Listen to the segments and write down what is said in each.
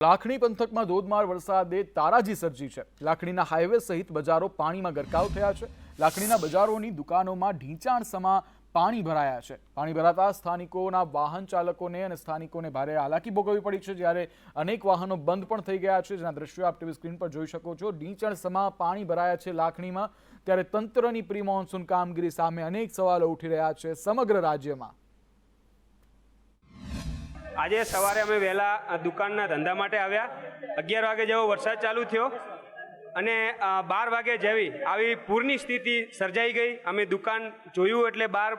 લાખણી પંથકમાં ધોધમાર વરસાદે તારાજી સર્જી છે। લાખણીના હાઈવે સહિત બજારો પાણીમાં ગરકાવ થયા છે। લાખણીના બજારોની દુકાનોમાં ઢીંચાણસમા પાણી ભરાયા છે। પાણી ભરાતા સ્થાનિકોના વાહન ચાલકોને અને સ્થાનિકોને ભારે હાલાકી ભોગવવી પડી છે, જ્યારે અનેક વાહનો બંધ પણ થઈ ગયા છે, જેના દ્રશ્યો આપ ટીવી સ્ક્રીન પર જોઈ શકો છો। ઢીંચાણસમા પાણી ભરાયા છે લાખણીમાં, ત્યારે તંત્રની પ્રી મોન્સૂન કામગીરી સામે અનેક સવાલો ઉઠી રહ્યા છે સમગ્ર રાજ્યમાં। આજે સવારે અમે વહેલા દુકાનના ધંધા માટે આવ્યા। 11 વાગે જેવો વરસાદ ચાલુ થયો અને 12 વાગે જેવી આવી પૂરની સ્થિતિ સર્જાઈ ગઈ। અમે દુકાન જોયું એટલે બહાર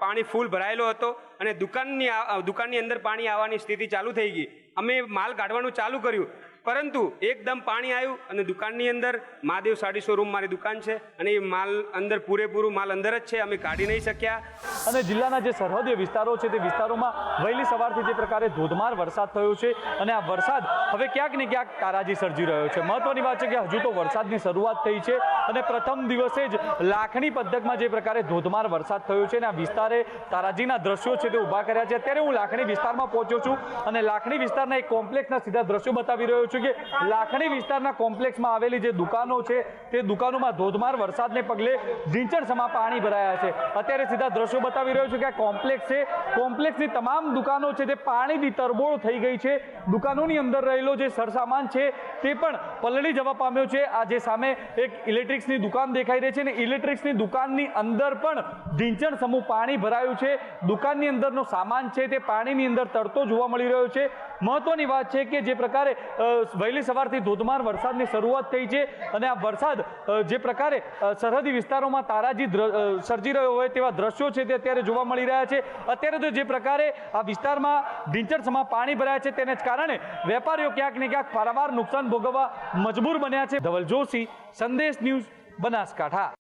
પાણી ફૂલ ભરાયેલો હતો અને દુકાનની અંદર પાણી આવવાની સ્થિતિ ચાલુ થઈ ગઈ। અમે માલ કાઢવાનું ચાલુ કર્યું, પરંતુ એકદમ પાણી આવ્યું અને દુકાનની અંદર મહાદેવ સાડી શોરૂમ મારી દુકાન છે અને એ માલ અંદર પૂરેપૂરું માલ અંદર જ છે, અમે કાઢી નહીં શક્યા। અને જિલ્લાના જે સરહદીય વિસ્તારો છે તે વિસ્તારોમાં વહેલી સવારથી જે પ્રકારે ધોધમાર વરસાદ થયો છે અને આ વરસાદ હવે ક્યાંક ને ક્યાંક તારાજી સર્જી રહ્યો છે। મહત્વની વાત છે કે હજુ તો વરસાદની શરૂઆત થઈ છે અને પ્રથમ દિવસે જ લાખણી પંથકમાં જે પ્રકારે ધોધમાર વરસાદ થયો છે અને આ વિસ્તારે તારાજીના દ્રશ્યો છે તે ઊભા કર્યા છે। અત્યારે હું લાખણી વિસ્તારમાં પહોંચ્યો છું અને લાખણી વિસ્તારના એક કોમ્પ્લેક્સના સીધા દ્રશ્યો બતાવી રહ્યો છું કે લાખણી વિસ્તારના કોમ્પ્લેક્સમાં આવેલી જે દુકાનો છે તે દુકાનોમાં ધોધમાર વરસાદને પગલે ઢીંચણસમા પાણી ભરાયા છે। અત્યારે સીધા દ્રશ્યો બતાવી રહ્યો છું કે આ કોમ્પ્લેક્સ છે, કોમ્પ્લેક્સની તમામ દુકાનો છે તે પાણીથી તરબોળ થઈ ગઈ છે। દુકાનોની અંદર રહેલો જે સરસામાન છે તે પણ પલળી જવા પામ્યો છે। આ જે સામે એક ઇલેક્ટ્રિક્સની દુકાન દેખાઈ રહી છે ને ઇલેક્ટ્રિક્સની દુકાનની અંદર પણ ઢીંચણસમું પાણી ભરાયું છે। દુકાનની અંદરનો સામાન છે તે પાણીની અંદર તરતો જોવા મળી રહ્યો છે। મહત્વની વાત છે કે જે પ્રકારે વહેલી સવારથી ધોધમાર વરસાદની શરૂઆત થઈ છે અને આ વરસાદ જે પ્રકારે સરહદી વિસ્તારોમાં તારાજી સર્જી રહ્યો હોય તેવા દ્રશ્યો છે તે અત્યારે જોવા મળી રહ્યા છે। અત્યારે તો જે પ્રકારે આ વિસ્તારમાં ઢીંચણસમા પાણી ભરાયા છે તેને જ કારણે વેપારીઓ ક્યાંક ને ક્યાંક પારાવાર નુકસાન ભોગવવા મજબૂર બન્યા છે। ધવલ જોશી, સંદેશ ન્યૂઝ, બનાસકાંઠા।